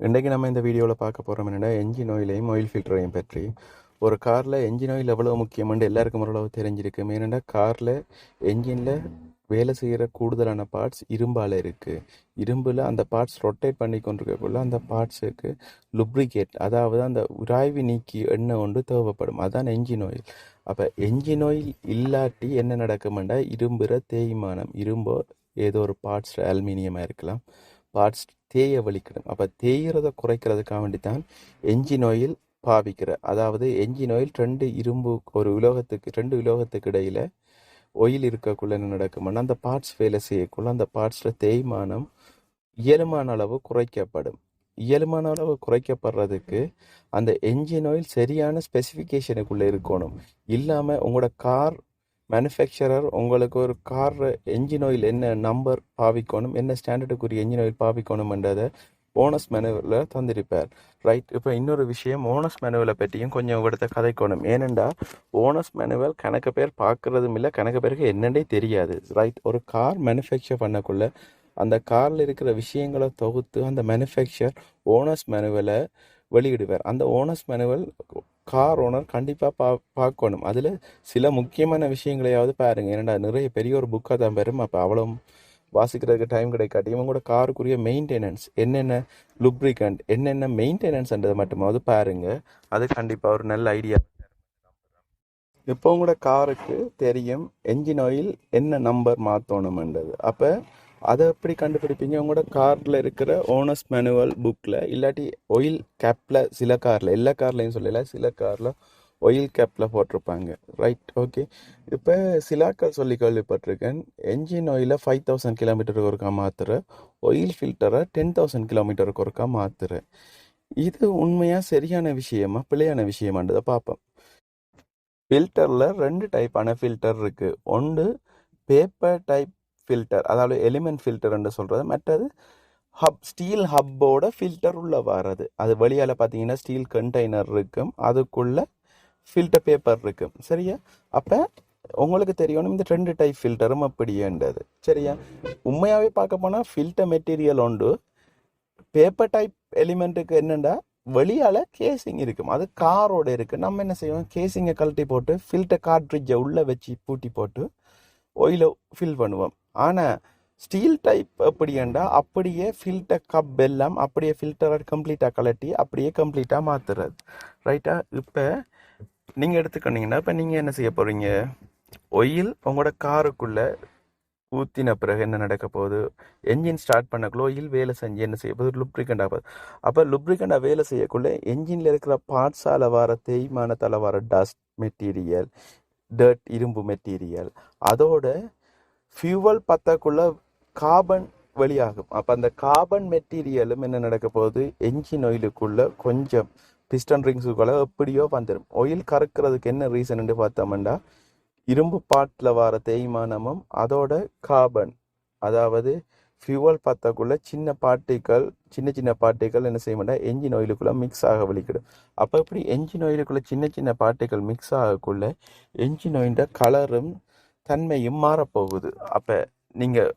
இன்றைக்கு நம்ம இந்த வீடியோவில் பார்க்க போகிறோம் என்னென்னா என்ஜின் ஆயிலையும் ஆயில் ஃபில்டரையும் பற்றி. ஒரு காரில் என்ஜின் ஆயில் எவ்வளோ முக்கியம்னு எல்லாருக்கும் ஓரளவு தெரிஞ்சிருக்கு. ஏன்னா காரில் என்ஜினில் வேலை செய்கிற கூடுதலான பார்ட்ஸ் இரும்பால் இருக்குது. இரும்பில் அந்த பார்ட்ஸ் ரொட்டேட் பண்ணி கொண்டிருக்கக்குள்ள அந்த பார்ட்ஸுக்கு லுப்ரிகேட், அதாவது அந்த உராய்வு நீக்கி எண்ணெய் ஒன்று தேவைப்படும். அதுதான் என்ஜின் ஆயில். அப்போ என்ஜின் ஆயில் இல்லாட்டி என்ன நடக்குமெண்டா இரும்புற தேய்மானம், இரும்போ ஏதோ ஒரு பார்ட்ஸ் அலுமினியமாக இருக்கலாம், பார்ட்ஸ் தேய வலிக்கிடும். அப்போ தேய்கிறத குறைக்கிறதுக்காக வேண்டி தான் என்ஜின் ஆயில் பாவிக்கிற. அதாவது என்ஜின் ஆயில் ரெண்டு உலோகத்துக்கு இடையில் ஆயில் இருக்கக்குள்ள என்ன நடக்கும்னா அந்த பார்ட்ஸ் வேலை செய்யக்குள்ள அந்த பார்ட்ஸில் தேய்மானம் இயலுமான அளவு குறைக்கப்படும். இயலுமான அளவு குறைக்கப்படுறதுக்கு அந்த என்ஜின் ஆயில் சரியான ஸ்பெசிஃபிகேஷனுக்குள்ளே இருக்கணும். இல்லாமல் உங்களோட கார் மேனுஃபேக்சரர் உங்களுக்கு ஒரு கார் என்ஜின் ஆயில் என்ன நம்பர் பாவிக்கணும், என்ன ஸ்டாண்டர்டுக்குரிய என்ஜின் ஆயில் பாவிக்கணும்ன்றதை ஓனஸ் மேனுவலில் தந்திருப்பார். ரைட். இப்போ இன்னொரு விஷயம், ஓனஸ் மேனுவலை பற்றியும் கொஞ்சம் உங்கள்கிட்ட கதைக்கணும். ஏனெண்டா ஓனஸ் மேனுவல் கணக்கு பேர் பார்க்குறதும் இல்லை, கணக்கு பேருக்கு என்னென்னே தெரியாது. ரைட். ஒரு கார் மேனுஃபேக்சர் பண்ணக்குள்ள அந்த காரில் இருக்கிற விஷயங்களை தொகுத்து அந்த மேனுஃபேக்சர் ஓனஸ் மேனுவலை வெளியிடுவார். அந்த ஓனஸ் மேனுவல் கார் ஓனர் கண்டிப்பாக பார்க்கணும். அதில் சில முக்கியமான விஷயங்களையாவது பாருங்கள். ஏன்னா நிறைய பெரிய ஒரு புக்காக தான் பெறும். அப்போ அவ்வளோ வாசிக்கிறதுக்கு டைம் கிடைக்காட்டி இவங்க காருக்குரிய மெயின்டெனன்ஸ் என்னென்ன, லுப்ரிகண்ட் என்னென்ன மெயின்டெனன்ஸ்ன்றதை மட்டுமாவது பாருங்கள். அது கண்டிப்பாக ஒரு நல்ல ஐடியா. இப்போ உங்களோட காருக்கு தெரியும் என்ஜின் ஆயில் என்ன நம்பர் மாற்றணுமென்றது. அப்போ அதை எப்படி கண்டுபிடிப்பீங்க? உங்களோட காரில் இருக்கிற ஓனர்ஸ் மேனுவல் புக்கில், இல்லாட்டி ஆயில் கேப்பில், சில காரில், எல்லா கார்லையும் சொல்லலை, சில காரில் ஆயில் கேப்பில் போட்டிருப்பாங்க. ரைட். ஓகே. இப்போ சிலாக்கள் சொல்லி கேள்விப்பட்டிருக்கேன், என்ஜின் ஆயிலை 5000 கிலோமீட்டருக்கு ஒருக்கா மாற்றுற, ஆயில் ஃபில்டரை 10,000 கிலோமீட்டருக்கு ஒருக்கா மாற்றுற. இது உண்மையாக சரியான விஷயமா பிழையான விஷயமான்றதை பார்ப்போம். ஃபில்டரில் 2 டைப்பான ஃபில்டர் இருக்குது. ஒன்று பேப்பர் டைப் ஃபில்டர், அதாவது எலிமெண்ட் ஃபில்டர்ன்னு சொல்கிறது. மற்றது ஸ்டீல் ஹப்போட ஃபில்டர் உள்ளே வர்றது. அது வெளியால் பார்த்தீங்கன்னா ஸ்டீல் கண்டெய்னர் இருக்கும், அதுக்குள்ளே ஃபில்டர் பேப்பர் இருக்கும். சரியா? அப்போ உங்களுக்கு தெரியணும் இந்த 2 டைப் ஃபில்டரும் அப்படின்றது. சரியா? உண்மையாகவே பார்க்க போனால் ஃபில்டர் மெட்டீரியல் உண்டு. பேப்பர் டைப் எலிமெண்ட்டுக்கு என்னென்னா வெளியால் கேசிங் இருக்கும், அது காரோட இருக்குது. நம்ம என்ன செய்வோம், கேசிங்கை கழட்டி போட்டு ஃபில்டர் கார்ட்ரிட்ஜை உள்ளே வச்சு பூட்டி போட்டு ஆயிலை ஃபில் பண்ணுவோம். ஆனால் ஸ்டீல் டைப் எப்படின்னா அப்படியே ஃபில்டர் கப் எல்லாம் அப்படியே ஃபில்டரை கம்ப்ளீட்டாக கலட்டி அப்படியே கம்ப்ளீட்டாக மாற்றுறது. ரைட்டா? இப்போ நீங்கள் எடுத்துக்கிட்டீங்கன்னா இப்போ நீங்கள் என்ன செய்ய போகிறீங்க, ஆயில் உங்களோட காருக்குள்ளே ஊற்றின பிறகு என்ன நடக்க போகுது, என்ஜின் ஸ்டார்ட் பண்ணக்குள்ள ஆயில் வேலை செஞ்சு என்ன செய்ய போகுது, லுப்ரிகண்ட் ஆகுது. அப்போ லுப்ரிகண்டாக வேலை செய்யக்குள்ள என்ஜினில் இருக்கிற பார்ட்ஸால் வர தேய்மானத்தால் வர டஸ்ட் மெட்டீரியல், டர்ட் இரும்பு மெட்டீரியல், அதோட ஃபியூவல் பற்றக்குள்ள கார்பன் வெளியாகும். அப்போ அந்த கார்பன் மெட்டீரியலும் என்ன நடக்க போகுது, என்ஜின் ஆயிலுக்குள்ளே கொஞ்சம் பிஸ்டன் ரிங்ஸுக்குள்ளே எப்படியோ வந்துடும். ஆயில் கறக்கிறதுக்கு என்ன ரீசன் பார்த்தோம்னா இரும்பு பாட்டில் வர தேய்மானமும் அதோட கார்பன், அதாவது ஃபியூவல் பற்றக்குள்ள சின்ன பார்ட்டிகள் என்ன செய்ய மாட்டா என்ஜின் ஆயிலுக்குள்ளே மிக்ஸ் ஆக வலிக்கிடும். அப்போ இப்படி என்ஜின் ஆயிலுக்குள்ளே சின்ன பார்ட்டிகள் மிக்ஸ் ஆகக்குள்ள என்ஜின் ஆயிலோட கலரும் தன்மையும் மாறப்போகுது. அப்போ நீங்கள்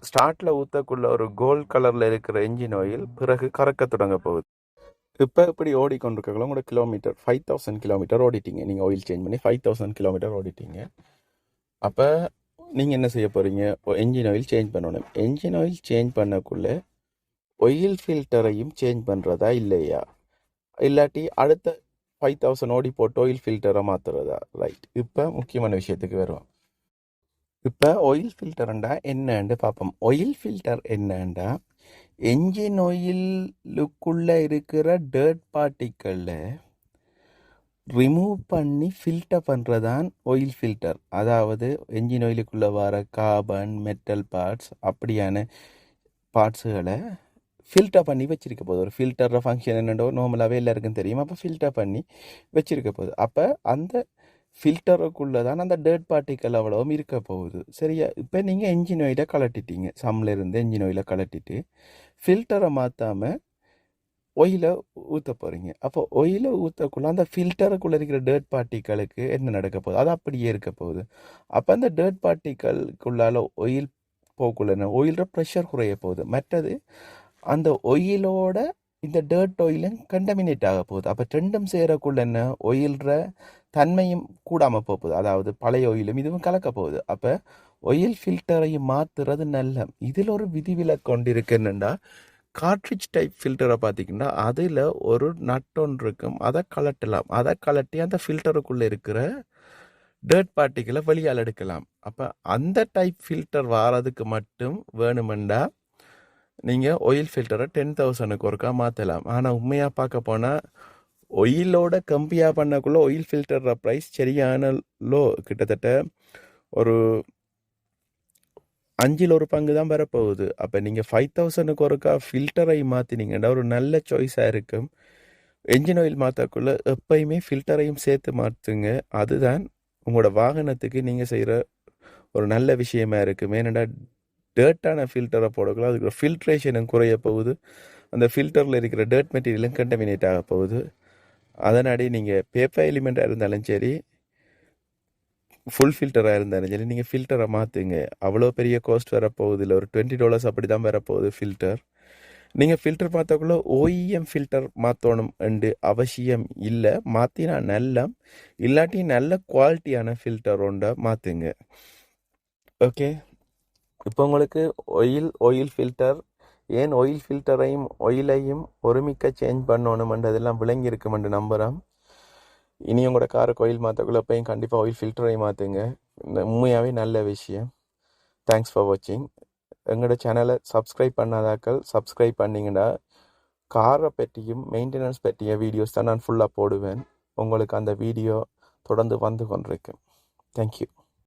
ஸ்டார்ட்டில் ஊற்றக்குள்ள ஒரு கோல்ட் கலரில் இருக்கிற என்ஜின் ஆயில் பிறகு கறக்க தொடங்க போகுது. இப்போ இப்படி ஓடிக்கொண்டிருக்கலாம் உங்களோட கிலோமீட்டர் 5000 கிலோமீட்டர் ஓடிட்டீங்க. நீங்கள் ஆயில் சேஞ்ச் பண்ணி 5000 கிலோமீட்டர் ஓடிட்டீங்க. அப்போ நீங்கள் என்ன செய்ய போகிறீங்க, என்ஜின் ஆயில் சேஞ்ச் பண்ணணும். என்ஜின் ஆயில் சேஞ்ச் பண்ணக்குள்ளே ஆயில் ஃபில்டரையும் சேஞ்ச் பண்ணுறதா இல்லையா, இல்லாட்டி அடுத்த 5000 ஓடி போட்டு ஆயில் ஃபில்டரை மாற்றுறதா? ரைட். இப்போ முக்கியமான விஷயத்துக்கு வருவோம். இப்போ ஆயில் ஃபில்டர்ண்டா என்னன்னு பார்ப்போம். ஆயில் ஃபில்டர் என்னண்டா என்ஜின் ஆயிலுக்குள்ளே இருக்கிற டர்ட் பார்ட்டிக்கலை ரிமூவ் பண்ணி ஃபில்டர் பண்ணுறதான் ஆயில் ஃபில்டர். அதாவது என்ஜின் ஆயிலுக்குள்ளே வர கார்பன், மெட்டல் பார்ட்ஸ் அப்படியான பார்ட்ஸுகளை ஃபில்டர் பண்ணி வச்சுருக்க போகுது. ஒரு ஃபில்டர் ஃபங்க்ஷன் என்னென்னோ நார்மலாகவே எல்லாருக்கும் தெரியும். அப்போ ஃபில்டர் பண்ணி வச்சுருக்க போகுது. அப்போ அந்த ஃபில்டருக்குள்ளே தான் அந்த டர்ட் பார்ட்டிக்கல் அவ்வளவும் இருக்க போகுது. சரியா? இப்போ நீங்கள் என்ஜின் ஆயிலை கலட்டிட்டீங்க, சம்மில் என்ஜின் ஆயிலை கலட்டிட்டு ஃபில்டரை மாற்றாமல் ஆயிலை ஊற்ற போகிறீங்க. அப்போ ஆயிலை ஊற்றக்குள்ள அந்த ஃபில்டருக்குள்ளே இருக்கிற டர்ட் பார்ட்டிகளுக்கு என்ன நடக்க போகுது, அது அப்படியே இருக்க போகுது. அப்போ அந்த டர்ட் பார்ட்டிகளுக்குள்ளால ஆயில் போக்குள்ள ஆயிலோட ப்ரெஷர் குறைய போகுது. மற்றது அந்த ஆயிலோட இந்த டர்ட் ஆயிலும் கண்டமினேட் ஆக போகுது. அப்போ ரெண்டும் சேரக்குள்ள என்ன ஒயில்ற தன்மையும் கூடாமல் போகுது. அதாவது பழைய ஆயிலும் இதுவும் கலக்க போகுது. அப்போ ஆயில் ஃபில்டரையும் மாற்றுறது நல்ல. இதில் ஒரு விதிவிலக்கு கொண்டிருக்கு. என்னென்னா கார்ட்ரிட்ஜ் டைப் ஃபில்டரை பார்த்தீங்கன்னா அதில் ஒரு நட் ஒன்று இருக்கும். அதை கலட்டலாம். அதை கலட்டி அந்த ஃபில்டருக்குள்ளே இருக்கிற டர்ட் பார்ட்டிகளை வெளியால் எடுக்கலாம். அப்போ அந்த டைப் ஃபில்டர் வாரதுக்கு மட்டும் வேணுமெண்டா நீங்கள் ஆயில் ஃபில்டரை 10,000க்கு ஒருக்கா மாற்றலாம். ஆனால் உண்மையாக பார்க்க போனால் ஒயிலோட கம்பேர் பண்ணக்குள்ளே ஆயில் ஃபில்டர் ப்ரைஸ் சரியான லோ. கிட்டத்தட்ட ஒரு 5ல் ஒரு பங்கு தான் வரப்போகுது. அப்போ நீங்கள் 5,000க்கு ஒருக்கா ஃபில்டரை மாற்றினீங்கன்னா ஒரு நல்ல சாய்ஸாக இருக்கும். என்ஜின் ஆயில் மாற்றக்குள்ளே எப்பயுமே ஃபில்டரையும் சேர்த்து மாற்றுங்க. அதுதான் உங்களோட வாகனத்துக்கு நீங்கள் செய்கிற ஒரு நல்ல விஷயமா இருக்குது. ஏனெண்டா டர்ட்டான ஃபில்டரை போடக்குள்ள அதுக்கு ஃபில்ட்ரேஷனும் குறைய போகுது. அந்த ஃபில்டரில் இருக்கிற டர்ட் மெட்டீரியலும் கண்டமினேட் ஆக போகுது. அதனாடி நீங்கள் பேப்பர் எலிமெண்ட்டாக இருந்தாலும் சரி, ஃபுல் ஃபில்டராக இருந்தாலும் சரி, நீங்கள் ஃபில்டரை மாற்றுங்க. அவ்வளோ பெரிய காஸ்ட் வரப்போகுது இல்லை. ஒரு $20 அப்படி தான் வரப்போகுது ஃபில்டர். நீங்கள் ஃபில்டர் மாற்றக்குள்ள OEM ஃபில்டர் மாற்றணும் என்று அவசியம் இல்லை. மாற்றினா நல்ல, இல்லாட்டி நல்ல குவாலிட்டியான ஃபில்டர் ஒன்றை மாற்றுங்க. ஓகே, இப்போ உங்களுக்கு ஆயில் ஃபில்டர் ஏன் ஆயில் ஃபில்டரையும் ஆயிலையும் ஒருமிக்க சேஞ்ச் பண்ணணுமென்றதெல்லாம் விளங்கி இருக்குமென்று நம்புகிறேன். இனி உங்களோட காருக்கு ஆயில் மாற்றக்குள்ள எப்பயும் கண்டிப்பாக ஆயில் ஃபில்டரையும் மாற்றுங்க. உண்மையாகவே நல்ல விஷயம். தேங்க்ஸ் ஃபார் வாட்சிங். எங்களோட சேனலை சப்ஸ்கிரைப் பண்ணாதாக்கள் சப்ஸ்கிரைப் பண்ணிங்கன்னா காரை பற்றியும் மெயின்டெனன்ஸ் பற்றிய வீடியோஸ் தான் நான் ஃபுல்லாக போடுவேன். உங்களுக்கு அந்த வீடியோ தொடர்ந்து வந்து கொண்டிருக்கும். தேங்க்யூ.